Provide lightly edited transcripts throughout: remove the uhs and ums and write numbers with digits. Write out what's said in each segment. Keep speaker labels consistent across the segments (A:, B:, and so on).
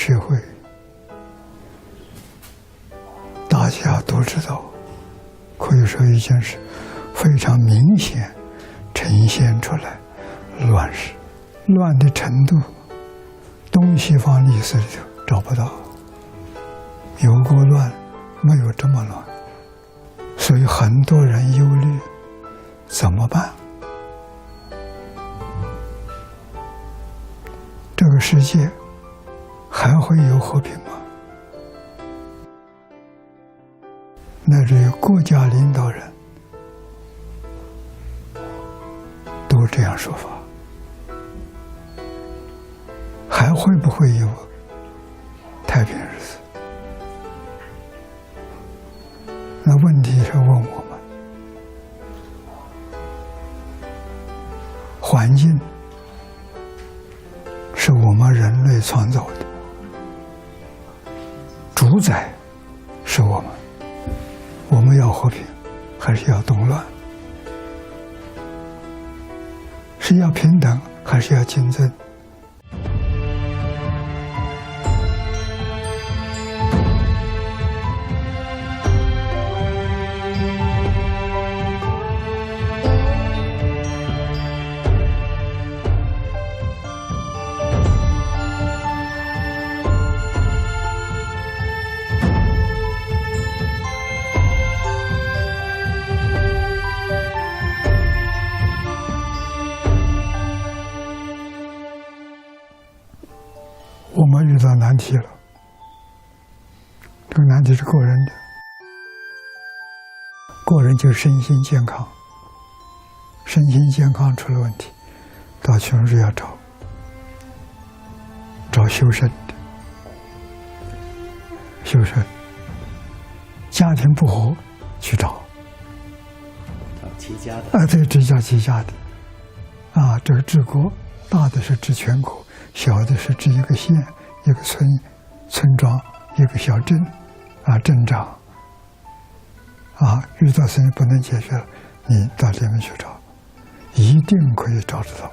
A: 社会，大家都知道，可以说已经是非常明显呈现出来乱世，乱的程度，东西方历史里头找不到，有过乱，没有这么乱，所以很多人忧虑怎么办？这个世界还会有和平吗？乃至于国家领导人都这样说法，还会不会有太平日子？那问题是问我们，环境是我们人类创造的，主宰是我们要和平还是要动乱？是要平等还是要竞争？我们遇到难题了，这个难题是个人的，个人就身心健康，身心健康出了问题，到穷日要找修身的，修身，家庭不和去找
B: 齐家的，
A: 对，这叫齐家的，这个治国，大的是治全国，小的是治一个县、一个村庄、一个小镇，镇长，遇到事情不能解决了，你到里面去找，一定可以找得到，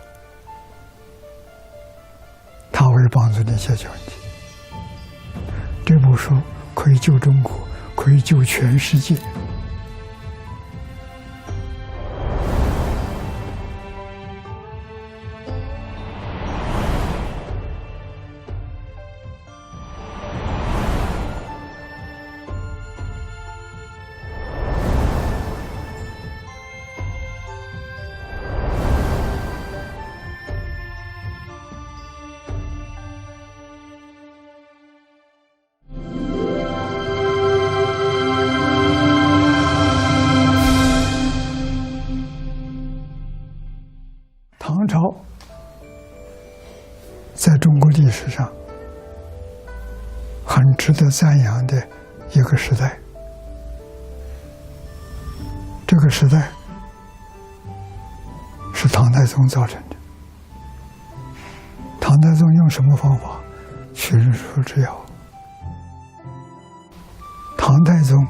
A: 他会帮助你解决问题。这部书可以救中国，可以救全世界。唐朝在中国历史上很值得赞扬的一个时代。这个时代是唐太宗造成的。唐太宗用什么方法？群书之要。唐太宗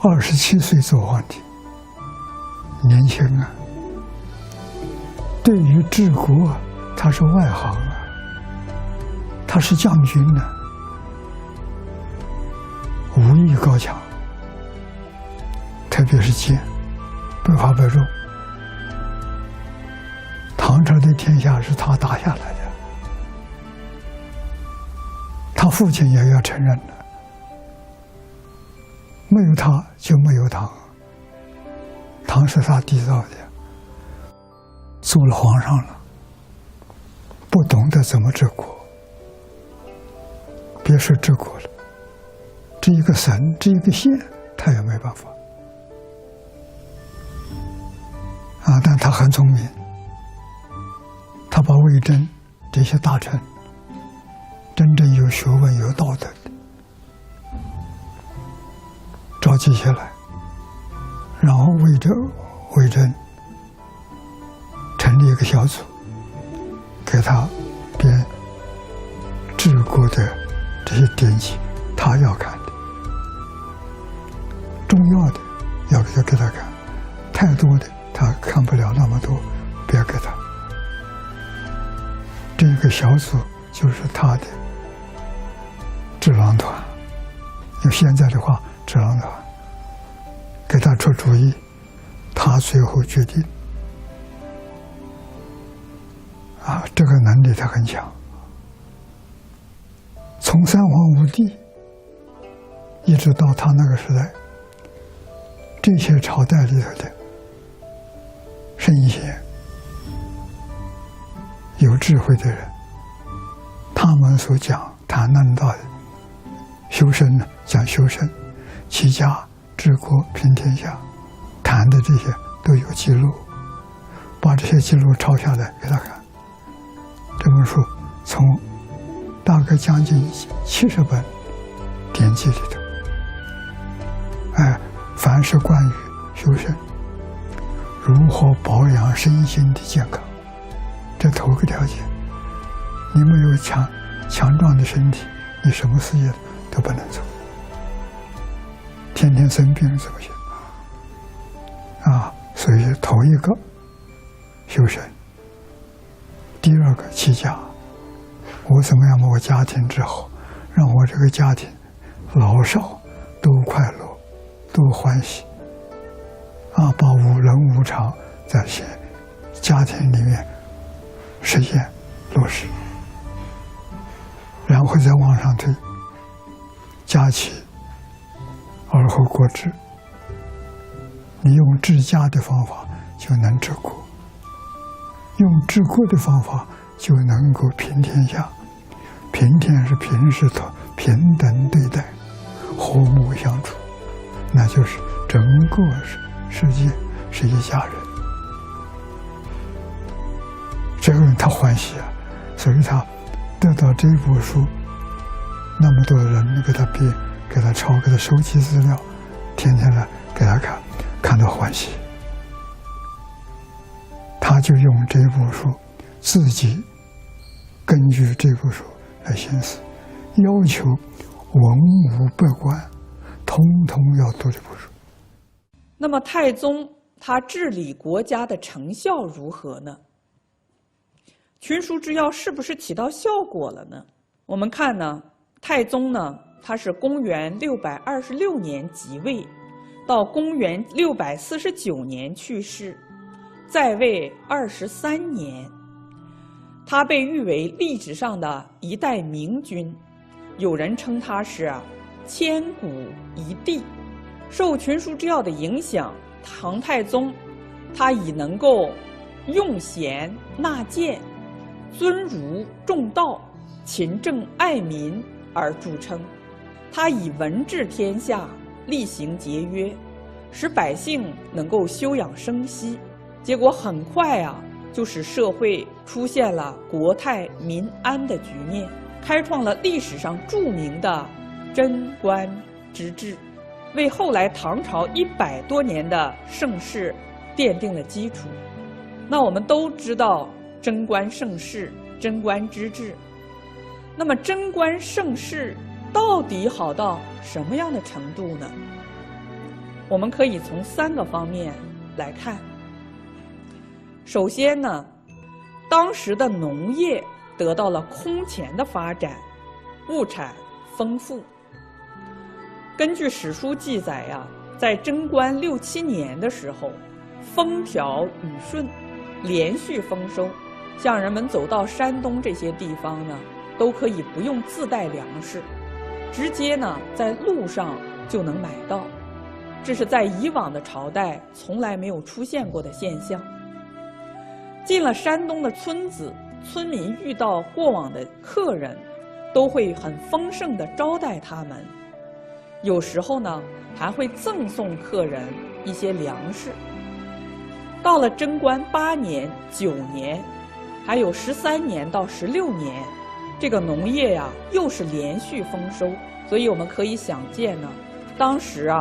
A: 27岁做皇帝，年轻啊。对于治国，他是外行他是将军武艺高强，特别是剑，百发百中。唐朝的天下是他打下来的，他父亲也要承认的，没有他就没有唐，唐是他缔造的。做了皇上了，不懂得怎么治国，别说治国了，治一个省、治一个县，他也没办法。但他很聪明，他把魏征这些大臣，真正有学问、有道德的，召集起来，然后魏征成立一个小组，给他编治国的这些典籍，他要看的，重要的要给他看，太多的他看不了那么多，别给他。这个小组就是他的智囊团，用现在的话，智囊团给他出主意，他最后决定。这个能力他很强，从三皇五帝一直到他那个时代，这些朝代里头的圣贤、有智慧的人，他们所谈论到的修身呢，讲修身、齐家、治国、平天下，谈的这些都有记录，把这些记录抄下来给他看。这本书从大概将近70本典籍里头，凡是关于修身，如何保养身心的健康，这头个条件。你没有强壮的身体，你什么事业都不能做，天天生病怎么行？所以头一个修身，第二个齐家。我怎么样把我家庭之后，让我这个家庭老少都快乐，都欢喜，把五伦五常在家庭里面实现落实，然后再往上推，家齐而后国治。你用治家的方法就能治国，用治国的方法就能够平天下。平天是平视同平等对待，和睦相处，那就是整个世界是一家人。这个人他欢喜所以他得到这部书，那么多人给他编、给他抄、给他收集资料，天天来给他看，看到欢喜。他就用这部书，自己根据这部书来行思，要求文武百官通通要读这部书。
C: 那么太宗他治理国家的成效如何呢？群书之要是不是起到效果了呢？我们看呢，太宗呢，他是公元626年即位，到公元649年去世，在位23年。他被誉为历史上的一代明君，有人称他是千古一帝。受群书之要的影响，唐太宗他以能够用贤纳谏、尊儒重道、勤政爱民而著称。他以文治天下，厉行节约，使百姓能够休养生息。结果很快就使社会出现了国泰民安的局面，开创了历史上著名的贞观之治，为后来唐朝100多年的盛世奠定了基础。那我们都知道贞观盛世、贞观之治，那么贞观盛世到底好到什么样的程度呢？我们可以从3个方面来看。首先呢，当时的农业得到了空前的发展，物产丰富。根据史书记载在贞观6、7年的时候，风调雨顺，连续丰收，像人们走到山东这些地方呢，都可以不用自带粮食，直接呢在路上就能买到。这是在以往的朝代从来没有出现过的现象。进了山东的村子，村民遇到过往的客人，都会很丰盛地招待他们，有时候呢还会赠送客人一些粮食。到了贞观8年、9年，还有13年到16年，这个农业又是连续丰收，所以我们可以想见呢，当时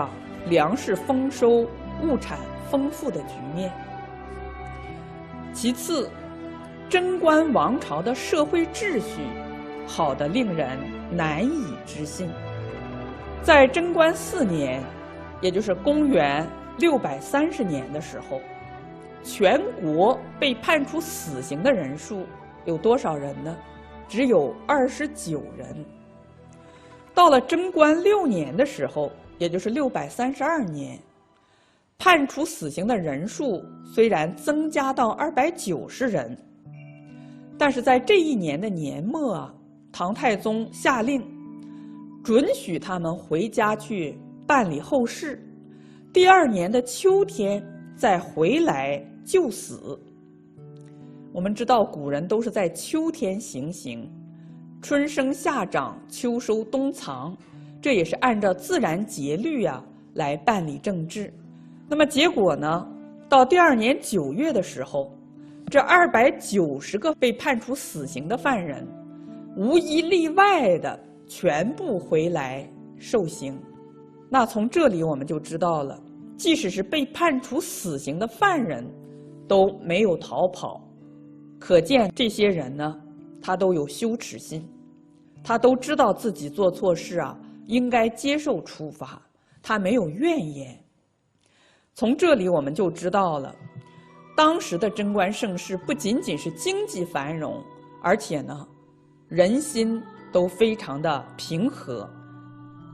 C: 粮食丰收、物产丰富的局面。其次，贞观王朝的社会秩序好得令人难以置信。在贞观4年，也就是公元630年的时候，全国被判处死刑的人数有多少人呢？只有29人。到了贞观6年的时候，也就是632年，判处死刑的人数虽然增加到290人，但是在这一年的年末啊，唐太宗下令准许他们回家去办理后事，第2年的秋天再回来就死。我们知道古人都是在秋天行刑，春生夏长，秋收冬藏，这也是按照自然节律啊来办理政治。那么结果呢，到第2年9月的时候，这290个被判处死刑的犯人，无一例外的全部回来受刑。那从这里我们就知道了，即使是被判处死刑的犯人都没有逃跑，可见这些人呢，他都有羞耻心，他都知道自己做错事啊，应该接受处罚，他没有怨言。从这里我们就知道了，当时的贞观盛世不仅仅是经济繁荣，而且呢，人心都非常的平和，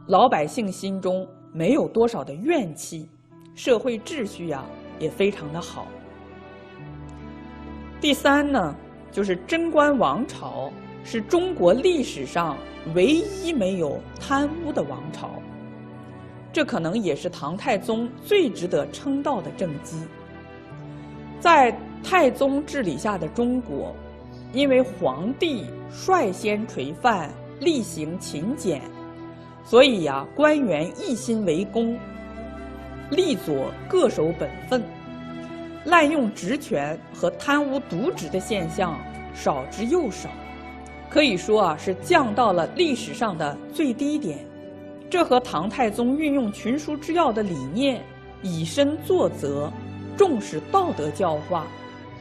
C: 老百姓心中没有多少的怨气，社会秩序啊也非常的好。第三呢，就是贞观王朝是中国历史上唯一没有贪污的王朝，这可能也是唐太宗最值得称道的政绩。在太宗治理下的中国，因为皇帝率先垂范，厉行勤俭，所以呀，官员一心为公，力左各守本分，滥用职权和贪污渎职的现象少之又少，可以说啊是降到了历史上的最低点。这和唐太宗运用群书之要的理念，以身作则，重视道德教化，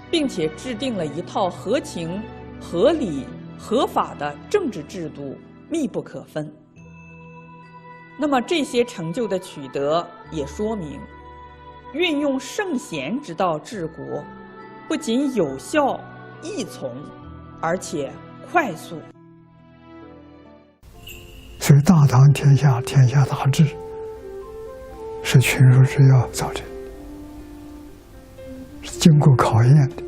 C: 并且制定了一套合情、合理、合法的政治制度，密不可分。那么这些成就的取得，也说明运用圣贤之道治国，不仅有效易从，而且快速。
A: 所以大唐天下，天下大治，是群书之要造成的，是经过考验的，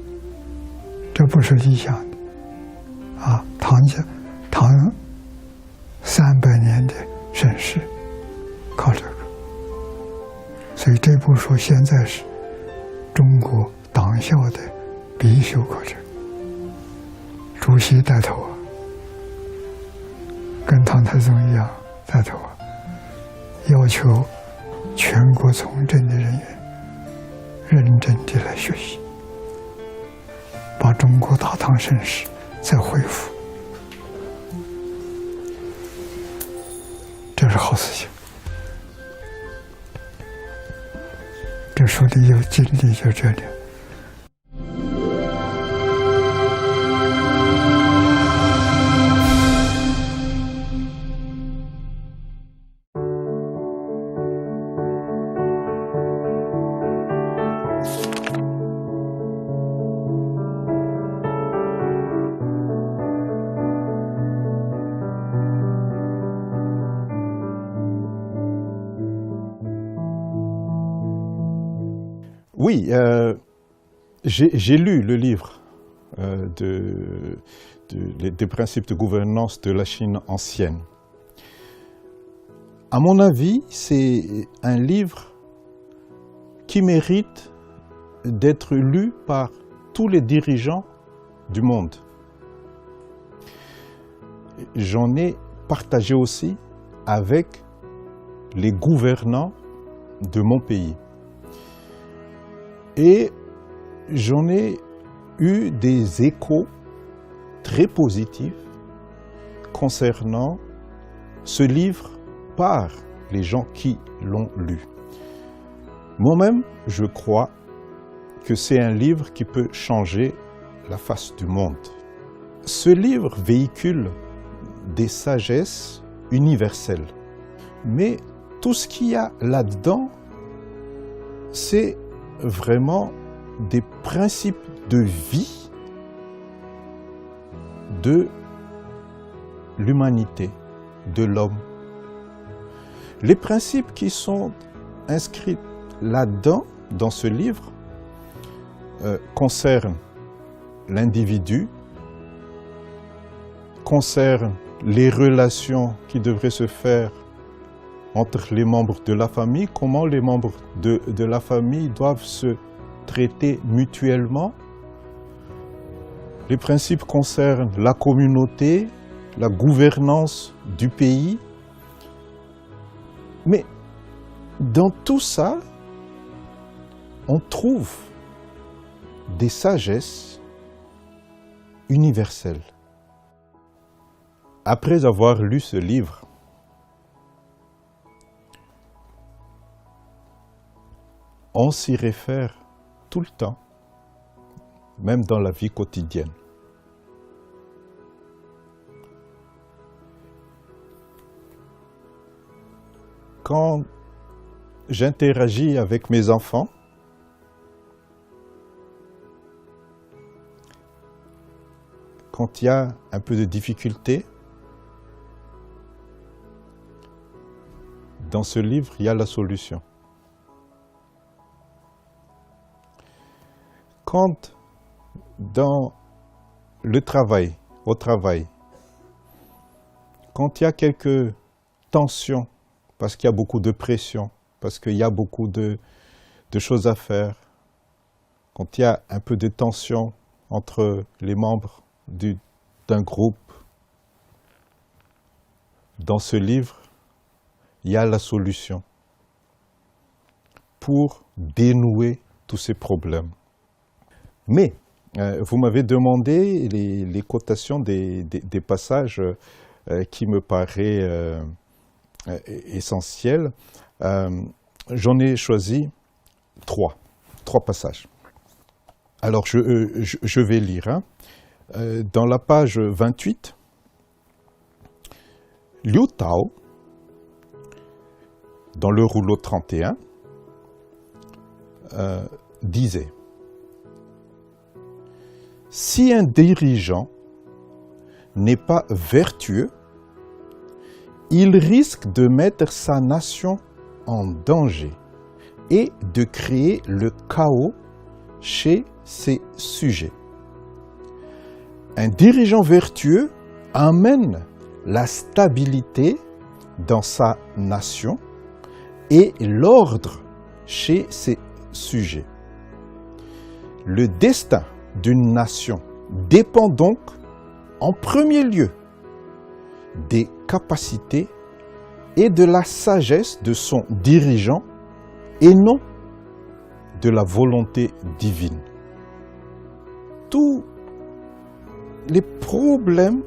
A: 这不是理想的啊！唐300年的盛世，靠这个。所以这部书现在是中国党校的必修课程，主席带头啊，跟唐太宗一样带头啊，要求全国从政的人员认真地来学习，把中国大唐盛世再恢复，这是好事情。这书里有经历就这里。
D: Oui, j'ai lu le livre des principes de gouvernance de la Chine ancienne. À mon avis, c'est un livre qui mérite d'être lu par tous les dirigeants du monde. J'en ai partagé aussi avec les gouvernants de mon pays. Et j'en ai eu des échos très positifs concernant ce livre par les gens qui l'ont lu. Moi-même, je crois que c'est un livre qui peut changer la face du monde. Ce livre véhicule des sagesses universelles. Mais tout ce qu'il y a là-dedans, c'est vraiment des principes de vie de l'humanité de l'homme. Les principes qui sont inscrits là-dedans, dans ce livre, concernent l'individu, concernent les relations qui devraient se faire entre les membres de la famille, comment les membres de la famille doivent se traiter mutuellement. Les principes concernent la communauté, la gouvernance du pays. Mais dans tout ça, on trouve des sagesses universelles. Après avoir lu ce livre, on s'y réfère tout le temps, même dans la vie quotidienne. Quand j'interagis avec mes enfants, quand il y a un peu de difficulté, dans ce livre, il y a la solution. Quand dans le travail, au travail, quand il y a quelques tensions, parce qu'il y a beaucoup de pression, parce qu'il y a beaucoup de choses à faire, quand il y a un peu de tension entre les membres d'un groupe, dans ce livre, il y a la solution pour dénouer tous ces problèmes. Mais, vous m'avez demandé les cotations des passages qui me paraissent essentiels. J'en ai choisi trois passages. Alors, je vais lire. Hein. Dans la page 28, Liu Tao, dans le rouleau 31, disait: si un dirigeant n'est pas vertueux, il risque de mettre sa nation en danger et de créer le chaos chez ses sujets. Un dirigeant vertueux amène la stabilité dans sa nation et l'ordre chez ses sujets. Le destin d'une nation dépend donc en premier lieu des capacités et de la sagesse de son dirigeant et non de la volonté divine. Tous les problèmes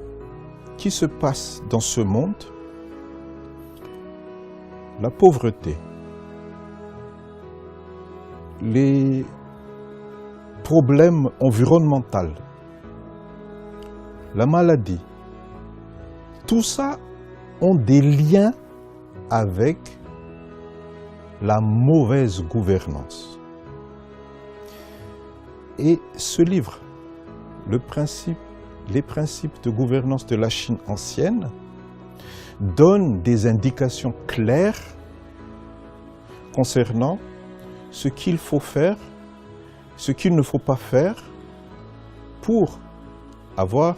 D: qui se passent dans ce monde, la pauvreté, les problèmes environnementaux, la maladie, tout ça ont des liens avec la mauvaise gouvernance. Et ce livre, les principes de gouvernance de la Chine ancienne, donne des indications claires concernant ce qu'il faut faire, ce qu'il ne faut pas faire pour avoir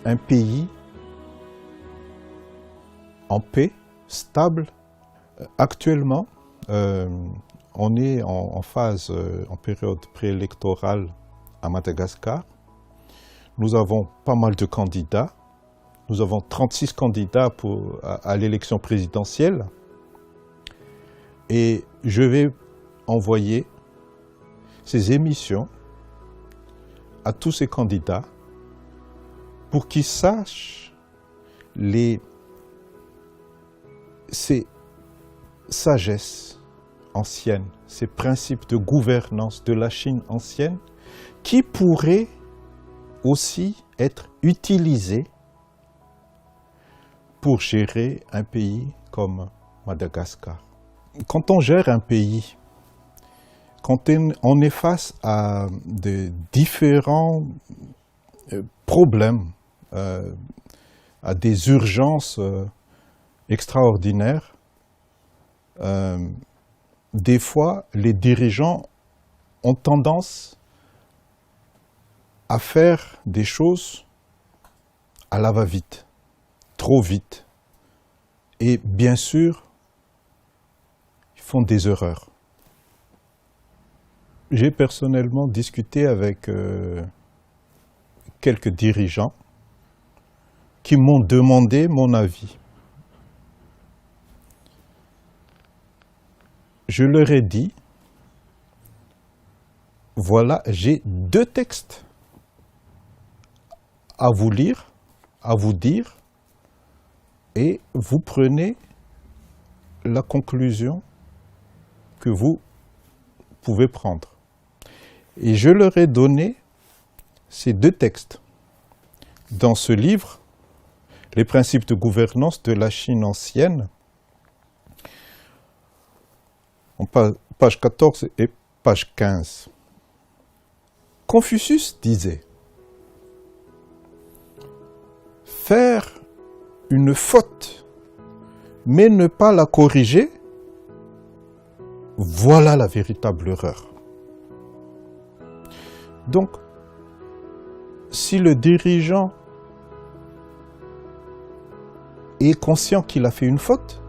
D: un pays en paix, stable. Actuellement, on est en phase, en période préélectorale à Madagascar. Nous avons pas mal de candidats. Nous avons 36 candidats à l'élection présidentielle. Et je vais envoyer ces émissions à tous ces candidats pour qu'ils sachent ces sagesses anciennes, ces principes de gouvernance de la Chine ancienne qui pourraient aussi être utilisés pour gérer un pays comme Madagascar. Quand on gère un pays, quand on est face à de différents problèmes à des urgences extraordinaires, des fois, les dirigeants ont tendance à faire des choses à la va-vite, trop vite. Et bien sûr, ils font des erreurs. J'ai personnellement discuté avec quelques dirigeants qui m'ont demandé mon avis. Je leur ai dit, voilà, j'ai 2 textes à vous lire, à vous dire, et vous prenez la conclusion que vous pouvez prendre. Et je leur ai donné ces 2 textes. Dans ce livre, Les principes de gouvernance de la Chine ancienne, en page 14 et page 15. Confucius disait, faire une faute, mais ne pas la corriger, voilà la véritable erreur. Donc, si le dirigeant est conscient qu'il a fait une faute,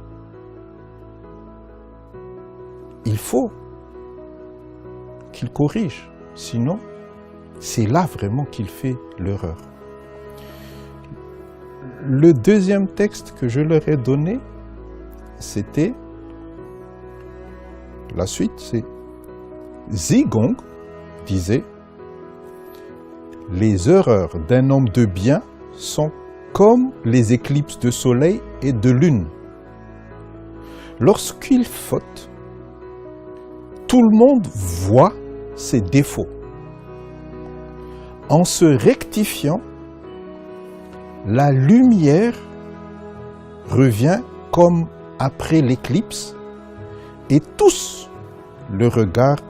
D: il faut qu'il corrige. Sinon, c'est là vraiment qu'il fait l'erreur. Le deuxième texte que je leur ai donné, c'était la suite, c'est Zigong disait « Les erreurs d'un homme de bien sont comme les éclipses de soleil et de lune. Lorsqu'il faute, tout le monde voit ses défauts. En se rectifiant, la lumière revient comme après l'éclipse et tous le regardent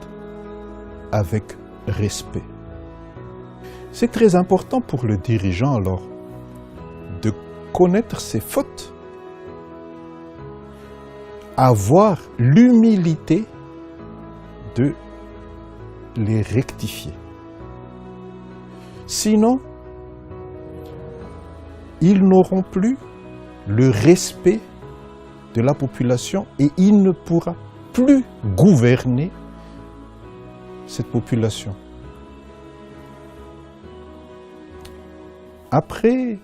D: avec respect. » C'est très important pour le dirigeant alors de connaître ses fautes, avoir l'humilité de les rectifier. Sinon, ils n'auront plus le respect de la population et il ne pourra plus gouverner cette population. Après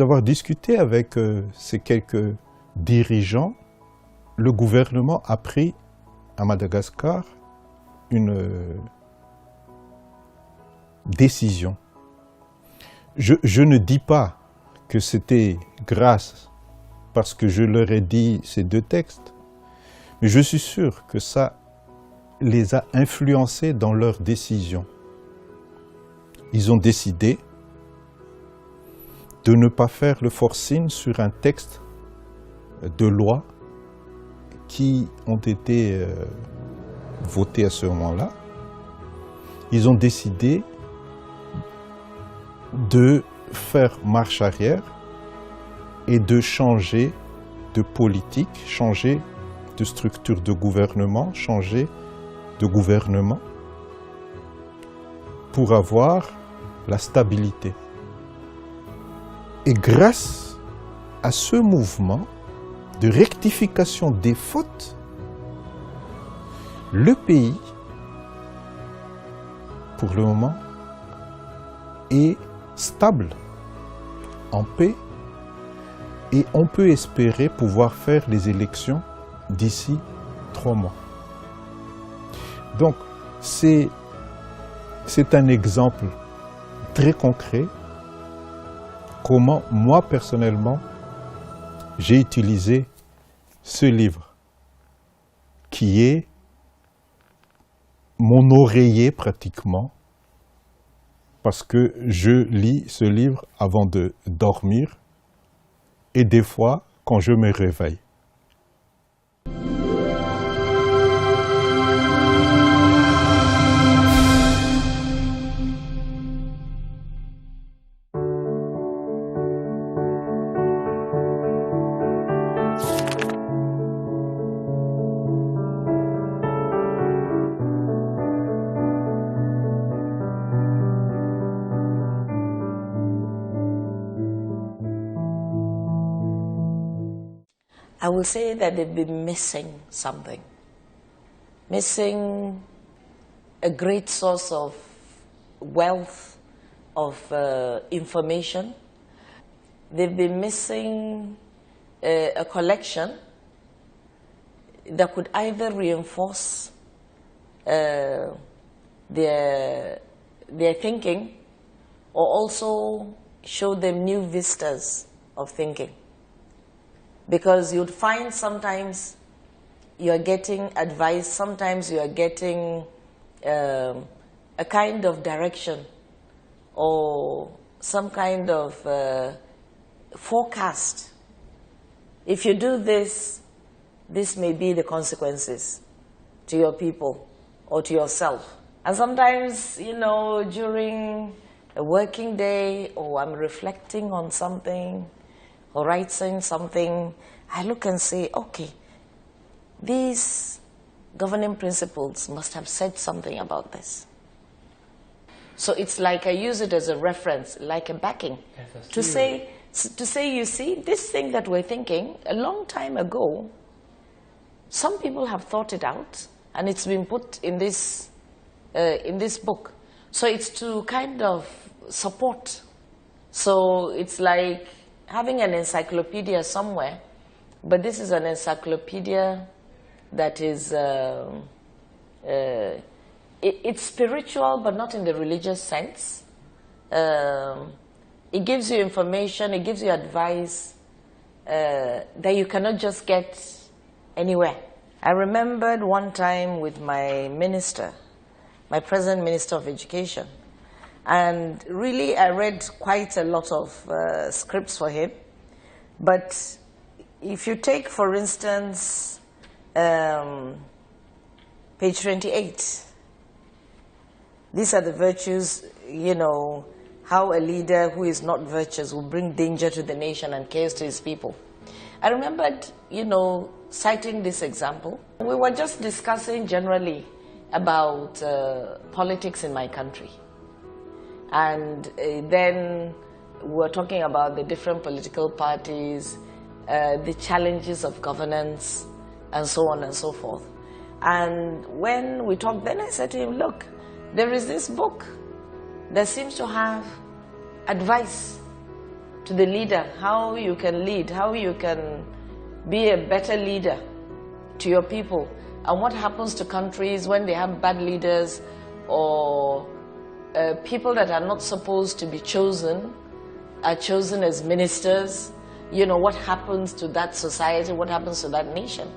D: avoir discuté avec ces quelques dirigeants, le gouvernement a pris à Madagascar une décision. Je ne dis pas que c'était grâce parce que je leur ai dit ces 2 textes, mais je suis sûr que ça les a influencés dans leur décision. Ils ont décidé de ne pas faire le forcing sur un texte de loi qui ont été votés à ce moment-là. Ils ont décidé de faire marche arrière et de changer de politique, changer de structure de gouvernement, changer de gouvernement pour avoir la stabilité. Et grâce à ce mouvement de rectification des fautes, le pays, pour le moment, est stable, en paix, et on peut espérer pouvoir faire les élections d'ici 3 mois. Donc, c'est un exemple très concret comment moi personnellement j'ai utilisé ce livre qui est mon oreiller pratiquement parce que je lis ce livre avant de dormir et des fois quand je me réveille.
E: I will say that they've been missing something. Missing a great source of wealth, of information. They've been missing a collection that could either reinforce their thinking or also show them new vistas of thinking. Because you'd find sometimes you're getting advice, sometimes you're getting a kind of direction or some kind of forecast. If you do this, this may be the consequences to your people or to yourself. And sometimes, you know, during a working day, or I'm reflecting on something, or writing something, I look and say, okay, these governing principles must have said something about this. So it's like I use it as a reference, like a backing, to say, you see, this thing that we're thinking, a long time ago, some people have thought it out, and it's been put in this book. So it's to kind of support. So it's like having an encyclopedia somewhere, but this is an encyclopedia that is, it's spiritual, but not in the religious sense. It gives you information, it gives you advice that you cannot just get anywhere. I remembered one time with my minister, my present Minister of Education, and really I read quite a lot of scripts for him. But if you take, for instance, page 28, these are the virtues, you know, how a leader who is not virtuous will bring danger to the nation and chaos to his people. I remembered, you know, citing this example. We were just discussing generally about politics in my country. And then we were talking about the different political parties, the challenges of governance, and so on and so forth. And when we talked, then I said to him, look, there is this book that seems to have advice to the leader, how you can lead, how you can be a better leader to your people, and what happens to countries when they have bad leaders or people that are not supposed to be chosen are chosen as ministers. You know, what happens to that society, what happens to that nation.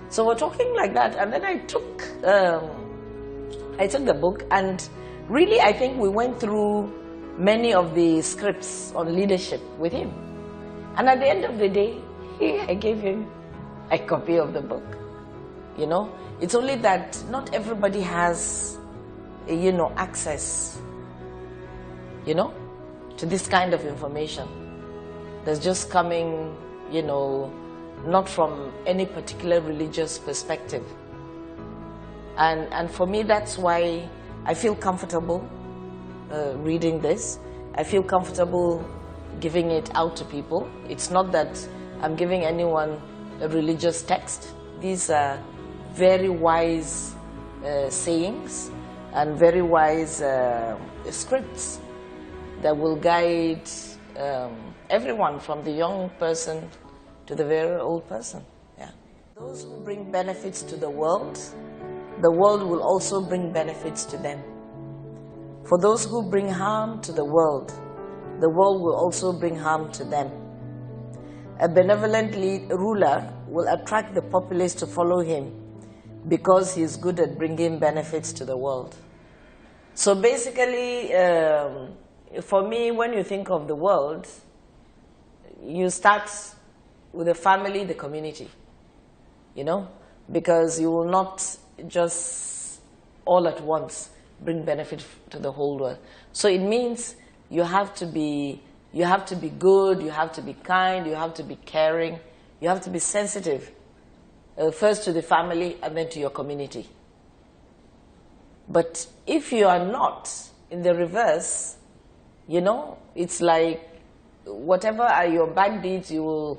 E: So we're talking like that, and then I took the book, and really I think we went through many of the scripts on leadership with him. And at the end of the day, I gave him a copy of the book. You know, it's only that not everybody has, you know, access, you know, to this kind of information. That's just coming, you know, not from any particular religious perspective. And for me, that's why I feel comfortable reading this. I feel comfortable giving it out to people. It's not that I'm giving anyone a religious text. These are very wise sayings and very wise scripts that will guide everyone, from the young person to the very old person. Yeah. Those who bring benefits to the world will also bring benefits to them. For those who bring harm to the world will also bring harm to them. A benevolent ruler will attract the populace to follow him because he is good at bringing benefits to the world. So basically, for me, when you think of the world, you start with the family, the community, you know, because you will not just all at once bring benefit to the whole world. So it means you have to be good, you have to be kind, you have to be caring, you have to be sensitive, first to the family and then to your community. But if you are not, in the reverse, you know, it's like whatever are your bad deeds, you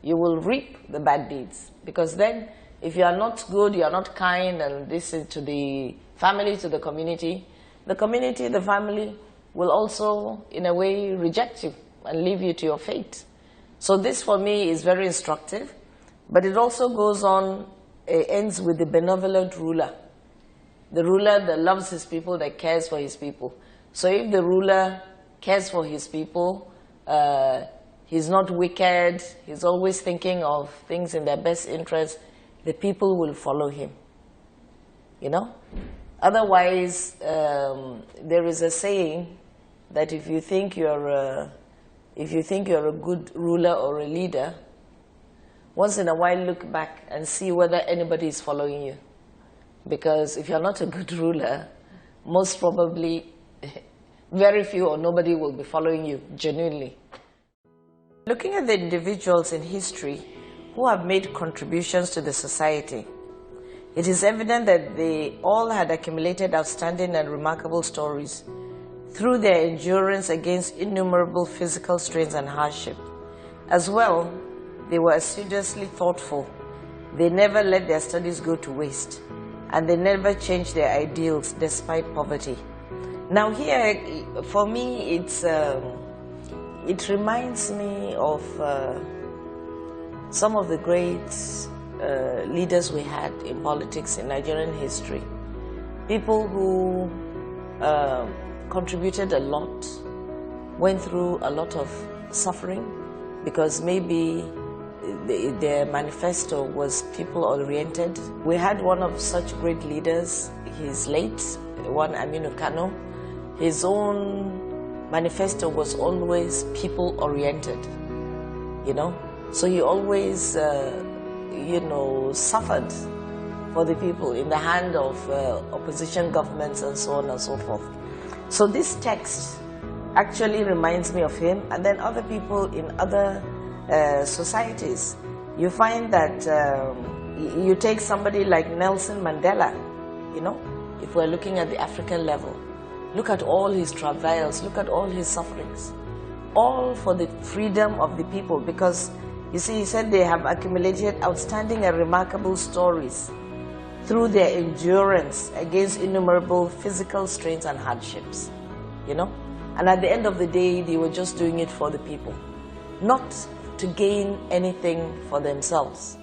E: you will reap the bad deeds. Because then, if you are not good, you are not kind, and listen to the family, to the community, the family will also, in a way, reject you and leave you to your fate. So this, for me, is very instructive. But it also goes on, ends with the benevolent ruler. The ruler that loves his people, that cares for his people. So if the ruler cares for his people, he's not wicked, he's always thinking of things in their best interest, the people will follow him. You know? Otherwise, there is a saying that if you think you're a good ruler or a leader, once in a while look back and see whether anybody is following you. Because if you're not a good ruler, most probably very few or nobody will be following you genuinely. Looking at the individuals in history who have made contributions to the society, it is evident that they all had accumulated outstanding and remarkable stories through their endurance against innumerable physical strains and hardship. As well, they were assiduously thoughtful. They never let their studies go to waste, and they never changed their ideals despite poverty. Now here, for me, it reminds me of some of the great leaders we had in politics in Nigerian history. People who contributed a lot, went through a lot of suffering, because maybe their manifesto was people-oriented. We had one of such great leaders, he's late, one Aminu Kano. His own manifesto was always people-oriented, you know. So he always, you know, suffered for the people in the hand of opposition governments and so on and so forth. So this text actually reminds me of him, and then other people in other societies. You find that you take somebody like Nelson Mandela, you know, if we're looking at the African level, look at all his travails, look at all his sufferings, all for the freedom of the people, because you see, he said they have accumulated outstanding and remarkable stories through their endurance against innumerable physical strains and hardships, you know. And at the end of the day, they were just doing it for the people, not to gain anything for themselves.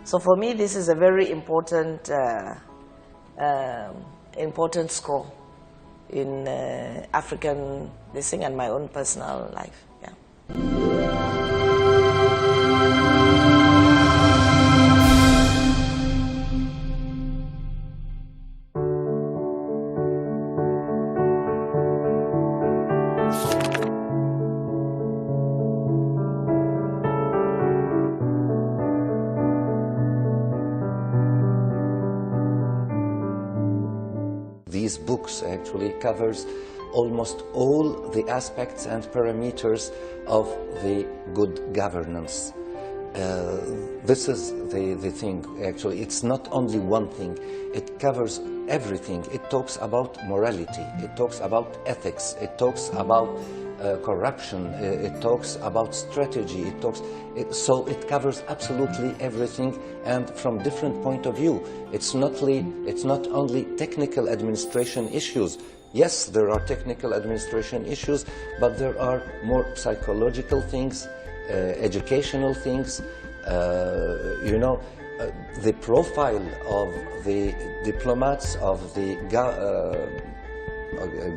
E: So for me, this is a very important, important scroll in African listening and my own personal life. Yeah.
F: These books actually covers almost all the aspects and parameters of the good governance. This is the thing, actually. It's not only one thing. It covers everything. It talks about morality. It talks about ethics. It talks about corruption. It talks about strategy. So it covers absolutely everything, and from different point of view. It's not only technical administration issues. Yes, there are technical administration issues, but there are more psychological things, educational things. You know, the profile of the diplomats, of the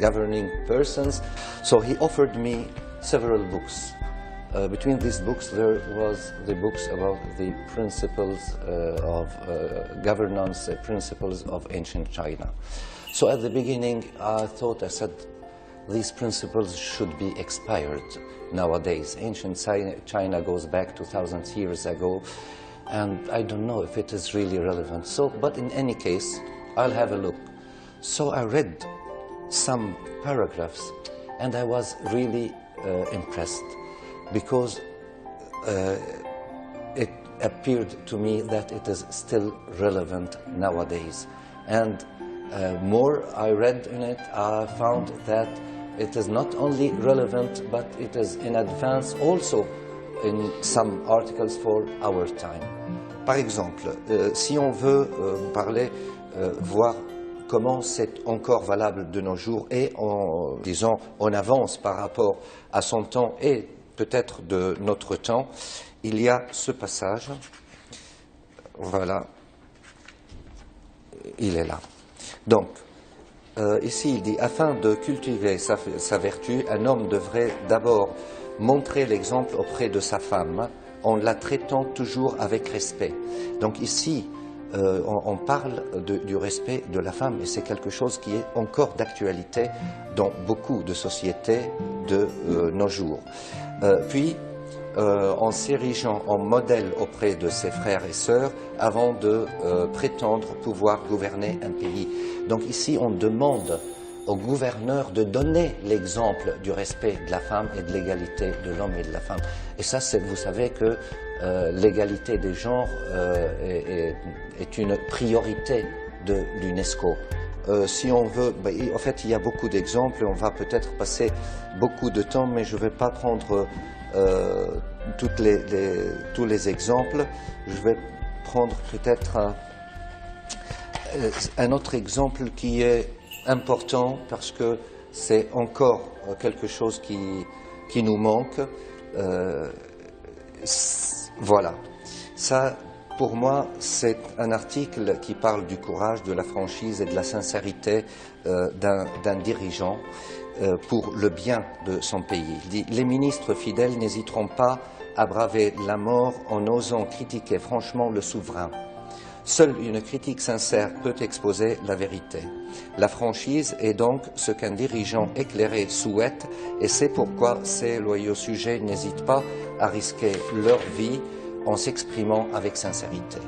F: governing persons. So he offered me several books. Between these books, there was the books about the principles of governance, principles of ancient China. So at the beginning, I said, these principles should be expired nowadays. Ancient China goes back 2,000 years ago, and I don't know if it is really relevant. So, but in any case, I'll have a look. So I read some paragraphs, and I was really impressed, because it appeared to me that it is still relevant nowadays. And more I read in it, I found that it is not only relevant, but it is in advance also in some articles for our time. Par exemple, si on veut voir comment c'est encore valable de nos jours et en avance par rapport à son temps et peut-être de notre temps, il y a ce passage. Voilà, il est là. Donc, ici il dit, afin de cultiver sa vertu, un homme devrait d'abord montrer l'exemple auprès de sa femme en la traitant toujours avec respect. Donc ici, on parle du respect de la femme et c'est quelque chose qui est encore d'actualité dans beaucoup de sociétés de nos jours. Puis, en s'érigeant en modèle auprès de ses frères et sœurs avant de prétendre pouvoir gouverner un pays. Donc ici, on demande au gouverneur de donner l'exemple du respect de la femme et de l'égalité de l'homme et de la femme. Et ça, vous savez que l'égalité des genres est une priorité de l'UNESCO. Si on veut, en fait, il y a beaucoup d'exemples et on va peut-être passer beaucoup de temps, mais je ne vais pas prendre tous les exemples. Je vais prendre peut-être un autre exemple qui est important parce que c'est encore quelque chose qui nous manque. Voilà. Ça, pour moi, c'est un article qui parle du courage, de la franchise et de la sincérité d'un dirigeant pour le bien de son pays. Il dit, les ministres fidèles n'hésiteront pas à braver la mort en osant critiquer franchement le souverain. Seule une critique sincère peut exposer la vérité. La franchise est donc ce qu'un dirigeant éclairé souhaite et c'est pourquoi ces loyaux sujets n'hésitent pas à risquer leur vie en s'exprimant avec sincérité.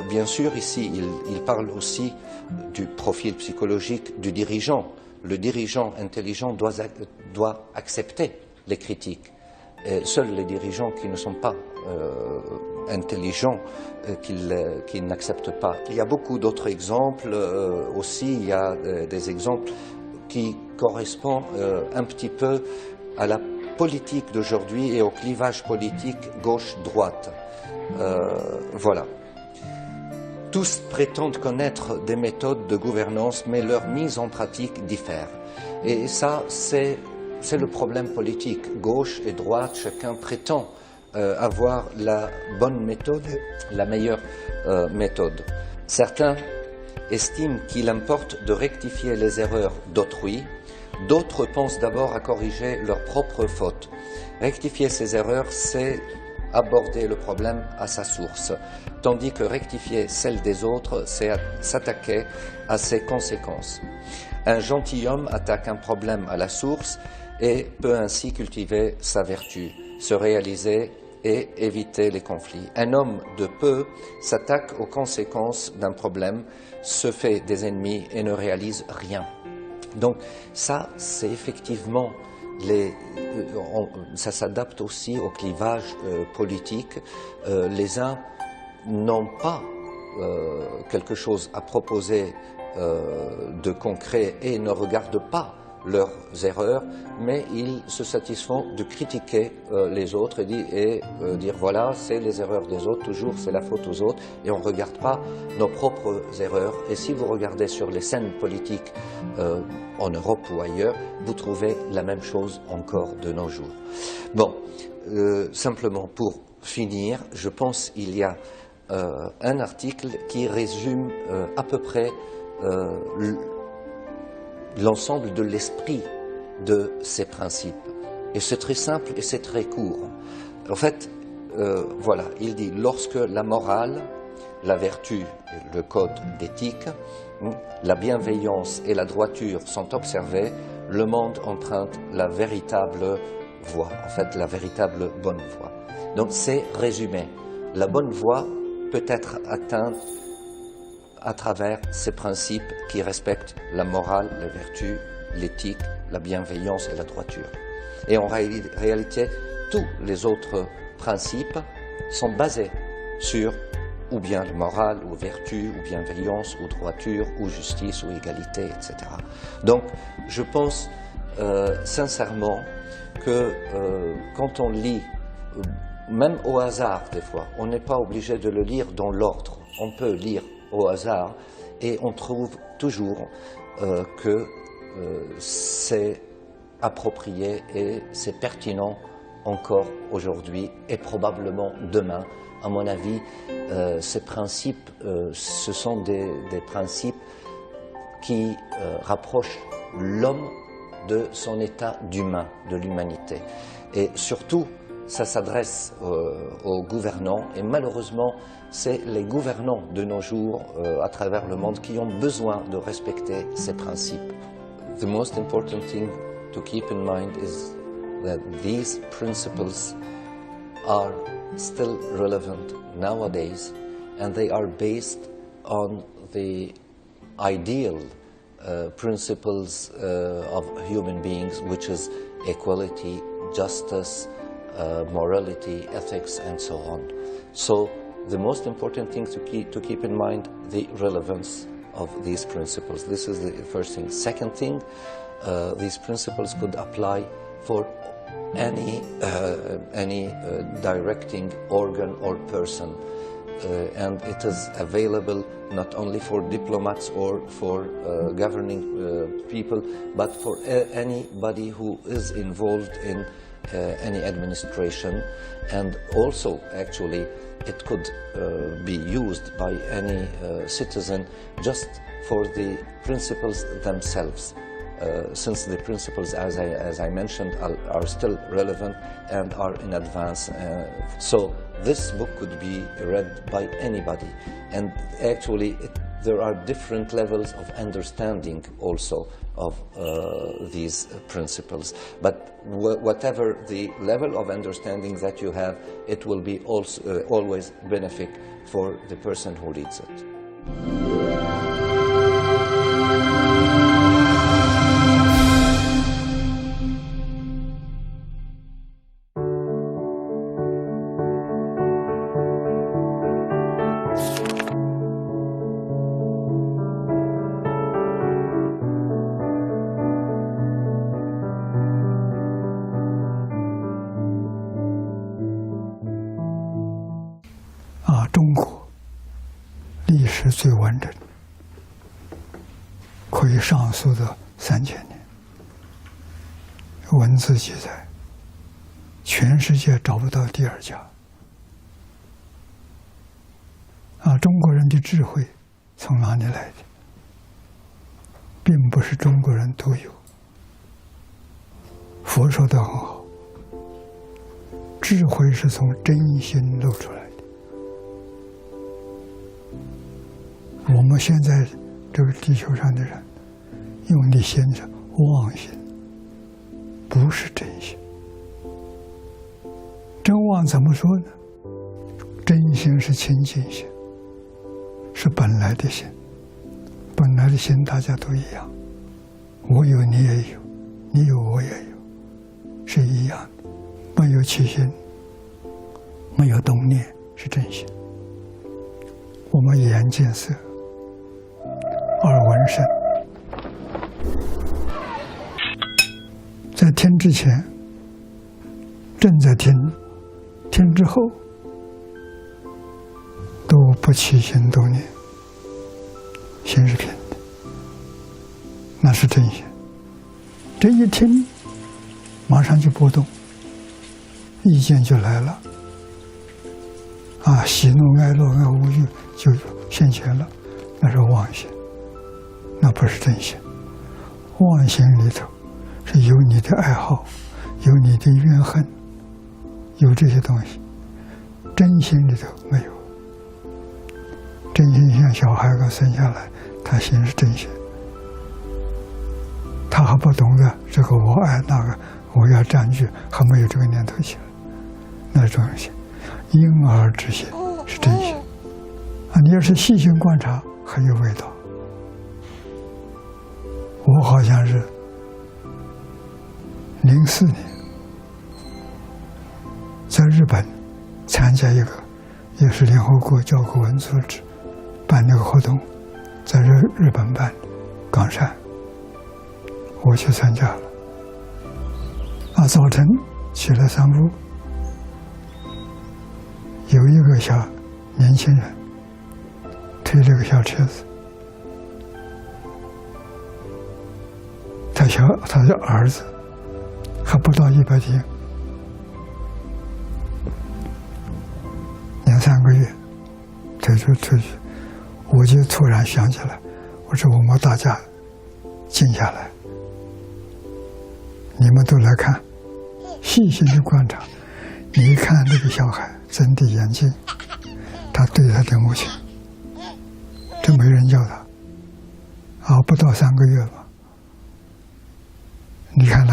F: Bien sûr, ici, il parle aussi du profil psychologique du dirigeant. Le dirigeant intelligent doit accepter les critiques. Et seuls les dirigeants qui ne sont pas intelligents, qui n'acceptent pas. Il y a beaucoup d'autres exemples aussi. Il y a des exemples qui correspondent un petit peu à la politique d'aujourd'hui et au clivage politique gauche-droite. Voilà. Tous prétendent connaître des méthodes de gouvernance, mais leur mise en pratique diffère. Et ça, c'est le problème politique. Gauche et droite, chacun prétend avoir la bonne méthode, la meilleure méthode. Certains estiment qu'il importe de rectifier les erreurs d'autrui. D'autres pensent d'abord à corriger leurs propres fautes. Rectifier ces erreurs, c'est aborder le problème à sa source, tandis que rectifier celle des autres, c'est s'attaquer à ses conséquences. Un gentilhomme attaque un problème à la source et peut ainsi cultiver sa vertu, se réaliser et éviter les conflits. Un homme de peu s'attaque aux conséquences d'un problème, se fait des ennemis et ne réalise rien. Donc ça, c'est effectivement, ça s'adapte aussi au clivage politique. Les uns n'ont pas quelque chose à proposer de concret et ne regardent pas leurs erreurs, mais ils se satisfont de critiquer les autres et dire voilà, c'est les erreurs des autres, toujours c'est la faute aux autres, et on ne regarde pas nos propres erreurs. Et si vous regardez sur les scènes politiques en Europe ou ailleurs, vous trouvez la même chose encore de nos jours. Bon, simplement pour finir, je pense qu'il y a un article qui résume à peu près l'ensemble de l'esprit de ces principes. Et c'est très simple et c'est très court. En fait, voilà, il dit, lorsque la morale, la vertu, le code d'éthique, la bienveillance et la droiture sont observés, le monde emprunte la véritable voie, en fait la véritable bonne voie. Donc c'est résumé. La bonne voie peut être atteinte à travers ces principes qui respectent la morale, la vertu, l'éthique, la bienveillance et la droiture. Et en réalité, tous les autres principes sont basés sur ou bien la morale, ou vertu, ou bienveillance, ou droiture, ou justice, ou égalité, etc. Donc, je pense sincèrement que quand on lit même au hasard des fois. On n'est pas obligé de le lire dans l'ordre. On peut lire au hasard et on trouve toujours que c'est approprié et c'est pertinent encore aujourd'hui et probablement demain. À mon avis, ces principes, ce sont des principes qui rapprochent l'homme de son état d'humain, de l'humanité. Et surtout, ça s'adresse aux gouvernants, et malheureusement, c'est les gouvernants de nos jours à travers le monde qui ont besoin de respecter ces principes. The most important thing to keep in mind is that these principles are still relevant nowadays, and they are based on the ideal principles of human beings, which is equality, justice, morality, ethics, and so on. So the most important thing to keep in mind, the relevance of these principles. This is the first thing. Second thing, these principles could apply for any directing organ or person, and it is available not only for diplomats or for governing people, but for anybody who is involved in any administration. And also, actually, it could be used by any citizen just for the principles themselves. Since the principles, as I mentioned, are still relevant and are in advance. So this book could be read by anybody. And actually, there are different levels of understanding also of these principles. But whatever the level of understanding that you have, it will be also, always benefit for the person who reads it.
A: 中国历史最完整，可以上溯到3000年，文字记载，全世界找不到第二家。中国人的智慧从哪里来的？并不是中国人独有。佛说得很好，智慧是从真心露出来的。我们现在这个地球上的人用的心是妄心，不是真心。真妄怎么说呢？真心是清净心，是本来的心。本来的心大家都一样，我有你也有，你有我也有，是一样的。没有起心，没有动念，是真心。我们眼见色，耳闻声，在听之前正在听，听之后都不起心动念，心是平的，那是真心。这一听马上就波动，意见就来了，喜怒哀乐爱恶欲就现前了，那是妄心，那不是真心。妄心里头是有你的爱好，有你的怨恨，有这些东西，真心里头没有。真心像小孩刚生下来，他心是真心，他还不懂得这个我爱那个我要占据，还没有这个念头起来，那是真心。婴儿之心是真心你要是细心观察，很有味道。我好像是04年在日本参加一个也是联合国教科文组织办那个活动，在日本办冈山，我去参加了。早晨起来散步，有一个小年轻人推了个小车子，他的儿子还不到100天，2、3个月推出去，我就突然想起来，我说我们大家静下来，你们都来看，细心的观察，你一看那个小孩睁的眼睛，他对他的母亲，这没人教他，不到3个月吧。你看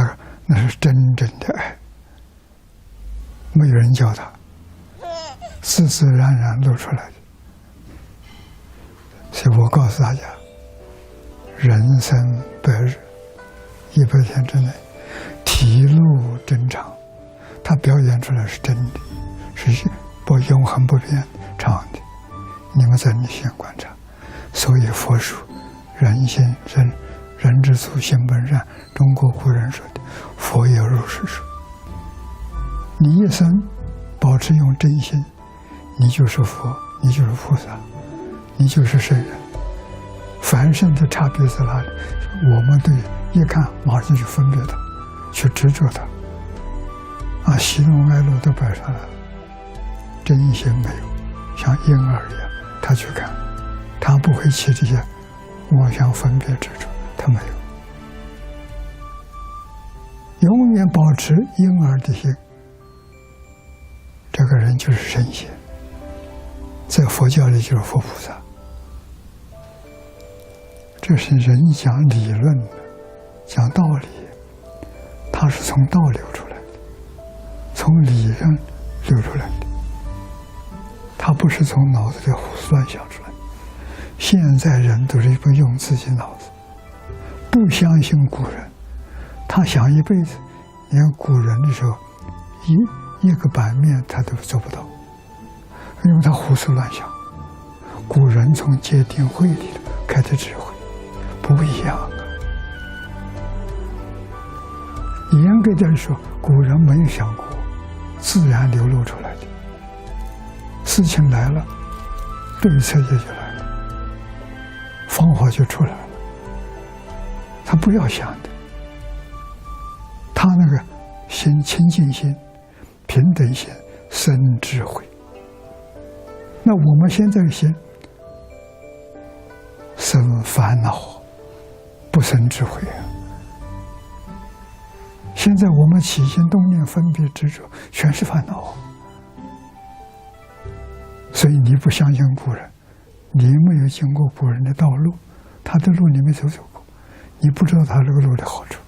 A: 那是真正的爱，没有人教他，自自然然露出来的。所以我告诉大家，人生100日，100天之内，体露真常，它表演出来是真的，是不永恒不变常的。你们在内心观察，所以佛说人心人之初性本善，中国古人说的佛也如是说。你一生保持用真心，你就是佛，你就是菩萨，你就是圣人。凡圣的差别在哪里？我们对一看马上就分别它，去执着它，喜怒哀乐都摆上来了，真心没有，像婴儿一样，他去看，他不会起这些妄想分别执着，他没有，永远保持婴儿的心，这个人就是圣贤，在佛教里就是佛菩萨。这是人讲理论的，讲道理，他是从道流出来的，从理上流出来的，他不是从脑子里胡思乱想出来的。现在人都是不用自己脑子，不相信古人，他想一辈子，连古人的时候一个版面他都做不到，因为他胡思乱想。古人从戒定慧里开的智慧不一样啊。严格的说，古人没有想过，自然流露出来的。事情来了，对策也就来了，方法就出来了。他不要想的，他那个心清净心、平等心、生智慧。那我们现在的心生烦恼，不生智慧啊！现在我们起心动念、分别执着，全是烦恼。所以你不相信古人，你没有经过古人的道路，他的路你没走过，你不知道他这个路的好处。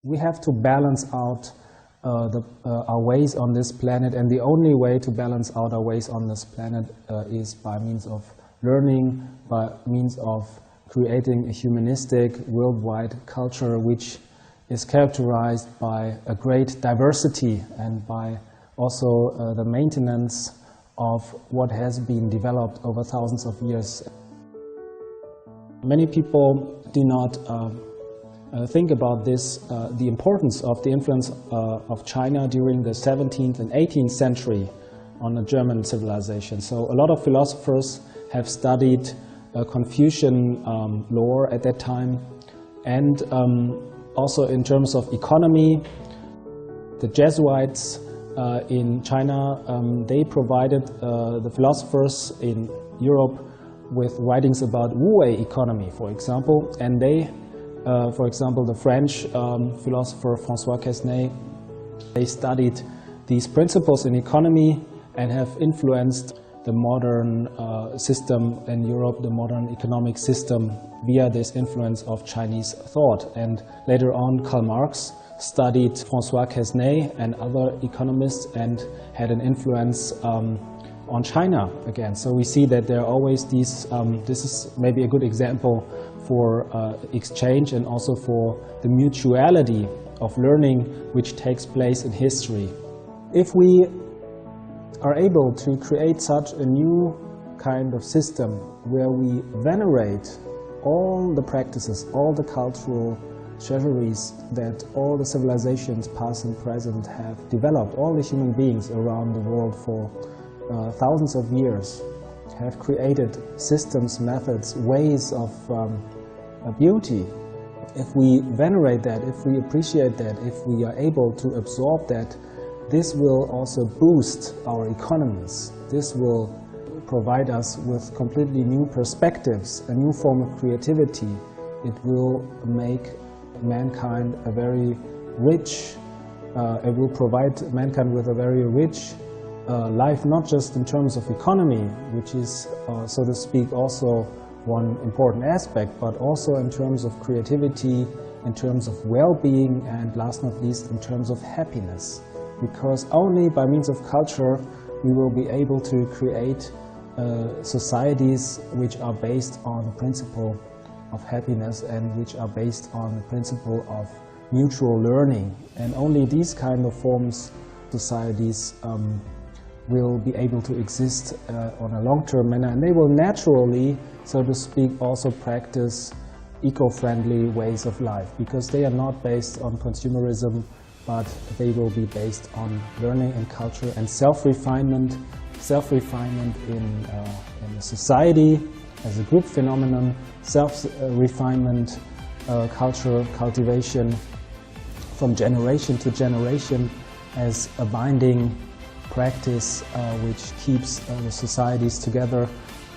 G: We have to balance out our ways on this planet, and the only way to balance out our ways on this planet is by means of learning, by means of creating a humanistic worldwide culture which is characterized by a great diversity and by also the maintenance of what has been developed over thousands of years. Many people do not think about this, the importance of the influence of China during the 17th and 18th century on the German civilization. So a lot of philosophers have studied Confucian lore at that time, and also in terms of economy, the Jesuits in China, they provided the philosophers in Europe with writings about Wu-wei economy, for example, and they for example, the French philosopher François Quesnay, they studied these principles in economy and have influenced the modern system in Europe, the modern economic system, via this influence of Chinese thought. And later on, Karl Marx studied François Quesnay and other economists and had an influence on China again. So we see that there are always these, this is maybe a good example for exchange and also for the mutuality of learning which takes place in history. If we are able to create such a new kind of system where we venerate all the practices, all the cultural treasuries that all the civilizations past and present have developed, all the human beings around the world for thousands of years have created systems, methods, ways of beauty. If we venerate that, if we appreciate that, if we are able to absorb that, this will also boost our economies. This will provide us with completely new perspectives, a new form of creativity. It will make mankind a very rich, it will provide mankind with a very rich life, not just in terms of economy, which is, so to speak, also one important aspect, but also in terms of creativity, in terms of well-being, and last not least, in terms of happiness. Because only by means of culture we will be able to create societies which are based on the principle of happiness and which are based on the principle of mutual learning. And only these kind of forms, societies, will be able to exist on a long-term manner, and they will naturally, so to speak, also practice eco-friendly ways of life, because they are not based on consumerism, but they will be based on learning and culture and self-refinement in a society as a group phenomenon, self-refinement, culture cultivation from generation to generation as a binding practice which keeps the societies together,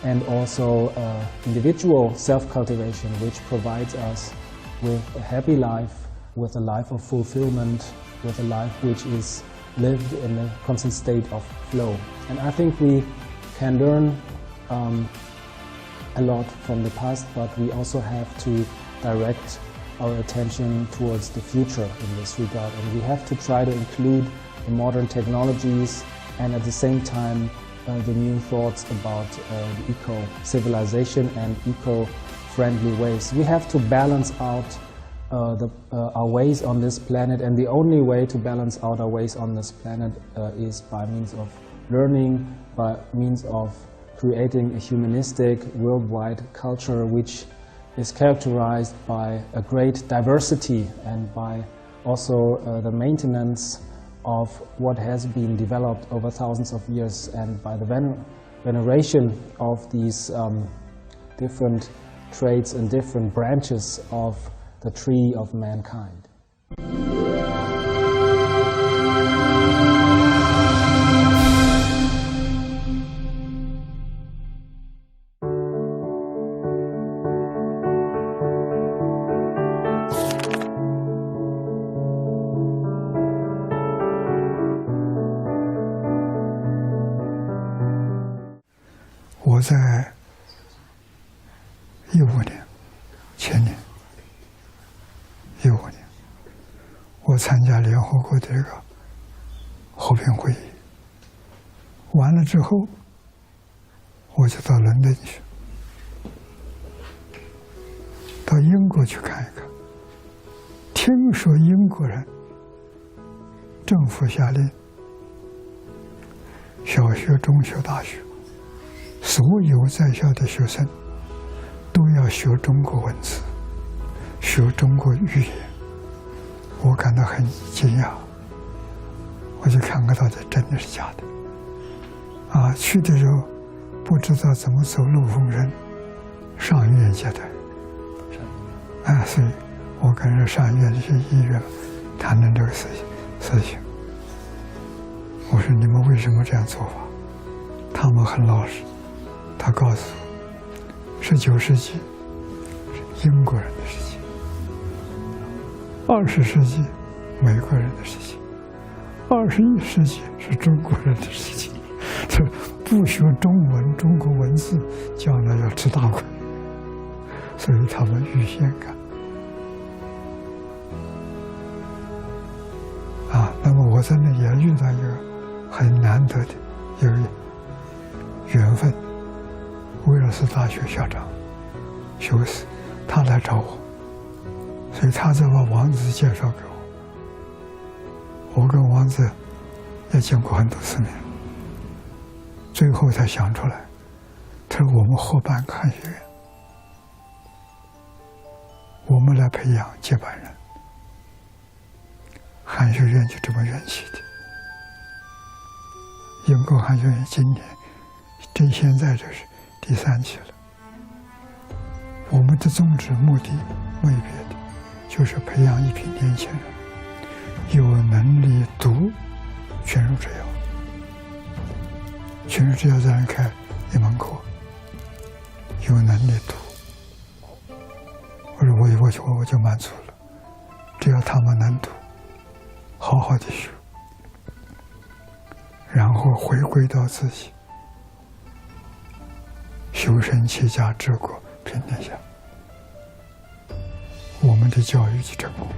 G: and also individual self-cultivation which provides us with a happy life, with a life of fulfillment, with a life which is lived in a constant state of flow. And I think we can learn a lot from the past, but we also have to direct our attention towards the future in this regard. And we have to try to include the modern technologies and at the same time the new thoughts about the eco-civilization and eco-friendly ways. We have to balance out our ways on this planet, and the only way to balance out our ways on this planet is by means of learning, by means of creating a humanistic worldwide culture which is characterized by a great diversity and by also the maintenance of what has been developed over thousands of years, and by the veneration of these different traits and different branches of the tree of mankind.
A: 我在15年，前年15年，我参加联合国这个和平会议，完了之后，我就到伦敦去，到英国去看一看。听说英国人政府下令，小学、中学、大学，所有在校的学生都要学中国文字，学中国语言。我感到很惊讶，我就看看到底真的是假的。去的时候不知道怎么走路逢人，上医院接待。所以我跟着上医院去医院谈论这个事情。我说你们为什么这样做法？他们很老实，他告诉我，19世纪是英国人的事情，20世纪美国人的事情，21世纪是中国人的事情。这不学中文、中国文字，将来要吃大亏。所以他们预先干。那么我在那也遇到一个很难得的，斯大学校长修斯，他来找我，所以他才把王子介绍给我。我跟王子也见过很多次面，最后才想出来，他说我们合办汉学院，我们来培养接班人，汉学院就这么缘起的。英国汉学院今年现在这是第3期了。我们的宗旨目的没别的，就是培养一批年轻人，有能力读《群儒之要》。《群儒之要》咱开一门课，有能力读。我就满足了，只要他们能读，好好的学，然后回归到自己，修身齐家治国平天下，我们的教育就成功了。